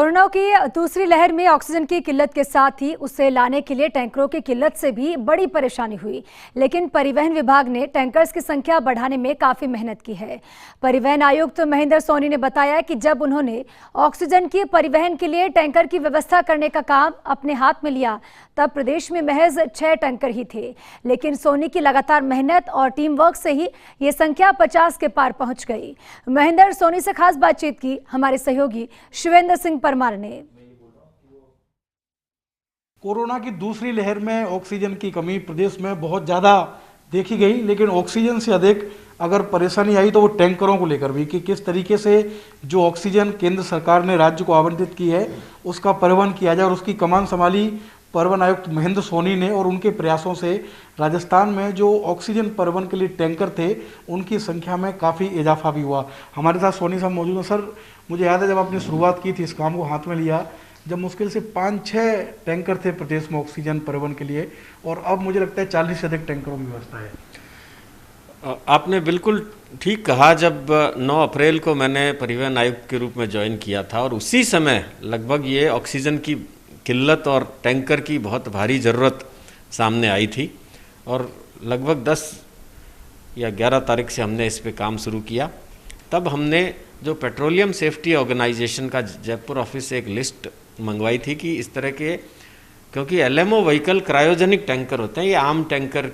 Corona की दूसरी लहर में ऑक्सीजन की किल्लत के साथ ही उसे लाने के लिए टैंकरों की किल्लत से भी बड़ी परेशानी हुई, लेकिन परिवहन विभाग ने टैंकर्स की संख्या बढ़ाने में काफी मेहनत की है। परिवहन आयुक्त महेंद्र सोनी ने बताया कि जब उन्होंने ऑक्सीजन की परिवहन के लिए टैंकर की व्यवस्था करने का काम अपने हाथ में लिया, तब प्रदेश में महज 6 टैंकर ही थे, लेकिन सोनी की लगातार मेहनत और टीम वर्क से ही ये संख्या 50 के पार पहुंच गई। महेंद्र सोनी से खास बातचीत की हमारे सहयोगी शिवेंद्र सिंह परमार ने। कोरोना की दूसरी लहर में ऑक्सीजन की कमी प्रदेश में बहुत ज़्यादा देखी गई, लेकिन ऑक्सीजन से अधिक अगर परेशानी आई तो वो टैंकरों को लेकर भी, कि किस तरीके से जो ऑक्सीजन केंद्र सरकार ने राज्य को आवंटित की है उसका परिवहन किया जाए। और उसकी कमान संभाली परिवहन आयुक्त महेंद्र सोनी ने, और उनके प्रयासों से राजस्थान में जो ऑक्सीजन परिवहन के लिए टैंकर थे उनकी संख्या में काफ़ी इजाफा भी हुआ। हमारे साथ सोनी साहब मौजूद हैं। सर, मुझे याद है जब आपने शुरुआत की थी, इस काम को हाथ में लिया, जब मुश्किल से 5-6 टैंकर थे प्रदेश में ऑक्सीजन परिवहन के लिए, और अब मुझे लगता है 40 से अधिक टैंकरों की व्यवस्था है। आपने बिल्कुल ठीक कहा। जब 9 अप्रैल को मैंने परिवहन आयुक्त के रूप में ज्वाइन किया था और उसी समय लगभग ये ऑक्सीजन की किल्लत और टैंकर की बहुत भारी ज़रूरत सामने आई थी, और लगभग 10 या 11 तारीख से हमने इस पे काम शुरू किया। तब हमने जो पेट्रोलियम सेफ्टी ऑर्गेनाइजेशन का जयपुर ऑफिस से एक लिस्ट मंगवाई थी कि इस तरह के, क्योंकि एलएमओ व्हीकल क्रायोजेनिक टैंकर होते हैं, ये आम टैंकर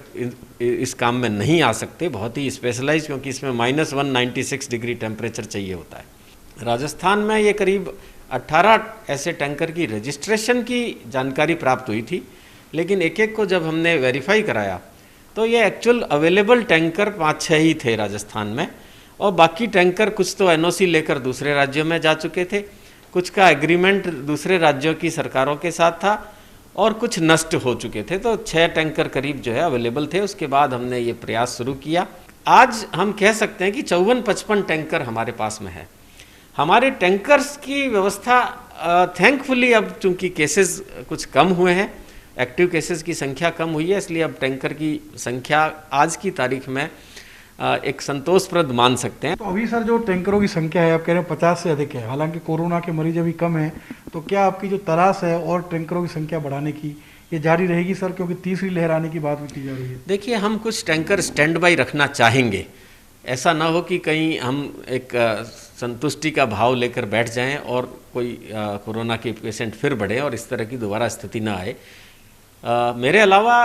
इस काम में नहीं आ सकते, बहुत ही स्पेशलाइज, क्योंकि इसमें -196 डिग्री टेम्परेचर चाहिए होता है। राजस्थान में ये करीब 18 ऐसे टैंकर की रजिस्ट्रेशन की जानकारी प्राप्त हुई थी, लेकिन एक एक को जब हमने वेरीफाई कराया तो ये एक्चुअल अवेलेबल टैंकर 5-6 ही थे राजस्थान में, और बाकी टैंकर कुछ तो एनओसी लेकर दूसरे राज्यों में जा चुके थे, कुछ का एग्रीमेंट दूसरे राज्यों की सरकारों के साथ था, और कुछ नष्ट हो चुके थे। तो 6 टैंकर करीब जो है अवेलेबल थे। उसके बाद हमने ये प्रयास शुरू किया। आज हम कह सकते हैं कि 54-55 टैंकर हमारे पास में है। हमारे टैंकर्स की व्यवस्था थैंकफुली अब चूंकि केसेस कुछ कम हुए हैं, एक्टिव केसेस की संख्या कम हुई है, इसलिए अब टैंकर की संख्या आज की तारीख में एक संतोषप्रद मान सकते हैं। तो अभी सर जो टैंकरों की संख्या है, आप कह रहे हैं 50 से अधिक है, हालांकि कोरोना के मरीज अभी कम हैं, तो क्या आपकी जो तलाश है और टैंकरों की संख्या बढ़ाने की, ये जारी रहेगी सर, क्योंकि तीसरी लहर आने की बात भी की जा रही है? देखिए, हम कुछ टैंकर स्टैंड बाई रखना चाहेंगे। ऐसा ना हो कि कहीं हम एक संतुष्टि का भाव लेकर बैठ जाएं और कोई कोरोना के पेशेंट फिर बढ़े और इस तरह की दोबारा स्थिति ना आए। मेरे अलावा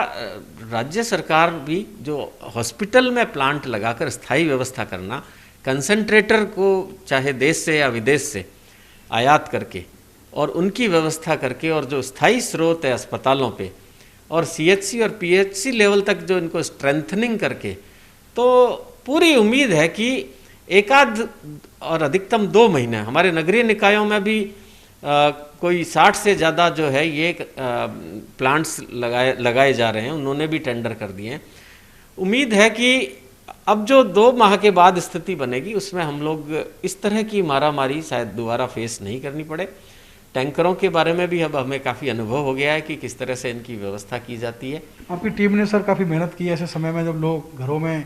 राज्य सरकार भी जो हॉस्पिटल में प्लांट लगाकर स्थायी व्यवस्था करना, कंसंट्रेटर को चाहे देश से या विदेश से आयात करके और उनकी व्यवस्था करके, और जो स्थायी स्रोत है अस्पतालों पे और सीएचसी और पीएचसी लेवल तक जो इनको स्ट्रेंथनिंग करके, तो पूरी उम्मीद है कि एकाध और अधिकतम 2 महीने हमारे नगरीय निकायों में भी कोई 60 से ज़्यादा जो है ये प्लांट्स लगाए जा रहे हैं, उन्होंने भी टेंडर कर दिए हैं। उम्मीद है कि अब जो 2 माह के बाद स्थिति बनेगी उसमें हम लोग इस तरह की मारामारी शायद दोबारा फेस नहीं करनी पड़े। टैंकरों के बारे में भी अब हमें काफ़ी अनुभव हो गया है कि किस तरह से इनकी व्यवस्था की जाती है। आपकी टीम ने सर काफ़ी मेहनत की है ऐसे समय में जब लोग घरों में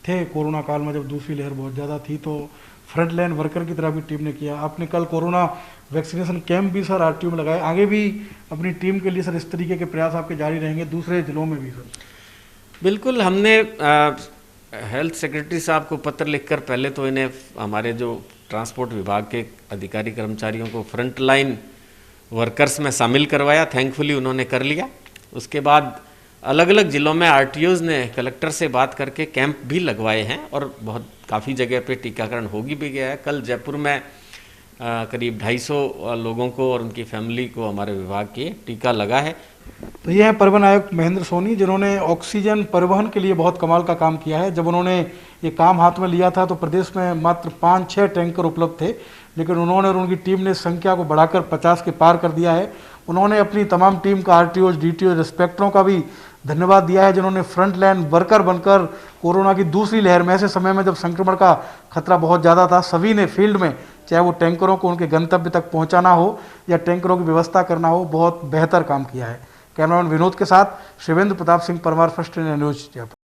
थे, कोरोना काल में जब दूसरी लहर बहुत ज़्यादा थी, तो फ्रंट लाइन वर्कर की तरह भी टीम ने किया। आपने कल कोरोना वैक्सीनेशन कैंप भी सर आरटीओ में लगाए। आगे भी अपनी टीम के लिए सर इस तरीके के प्रयास आपके जारी रहेंगे दूसरे जिलों में भी? सर बिल्कुल, हमने हेल्थ सेक्रेटरी साहब को पत्र लिखकर पहले तो इन्हें हमारे जो ट्रांसपोर्ट विभाग के अधिकारी कर्मचारियों को फ्रंट लाइन वर्कर्स में शामिल करवाया। थैंकफुली उन्होंने कर लिया। उसके बाद अलग अलग ज़िलों में आरटीओज़ ने कलेक्टर से बात करके कैंप भी लगवाए हैं, और बहुत काफ़ी जगह पे टीकाकरण हो भी गया है। कल जयपुर में करीब 250 लोगों को और उनकी फैमिली को हमारे विभाग के टीका लगा है। तो ये है परिवहन आयुक्त महेंद्र सोनी, जिन्होंने ऑक्सीजन परिवहन के लिए बहुत कमाल का काम किया है। जब उन्होंने ये काम हाथ में लिया था तो प्रदेश में मात्र 5-6 टैंकर उपलब्ध थे, लेकिन उन्होंने और उनकी टीम ने संख्या को बढ़ाकर 50 के पार कर दिया है। उन्होंने अपनी तमाम टीम का, आरटीओ, डीटीओ, इंस्पेक्टरों का भी धन्यवाद दिया है, जिन्होंने फ्रंट लाइन वर्कर बनकर कोरोना की दूसरी लहर में, ऐसे समय में जब संक्रमण का खतरा बहुत ज़्यादा था, सभी ने फील्ड में, चाहे वो टैंकरों को उनके गंतव्य तक पहुंचाना हो या टैंकरों की व्यवस्था करना हो, बहुत बेहतर काम किया है। कैमरामैन विनोद के साथ Shivendra Pratap Singh Parmar, first India news, Jaipur.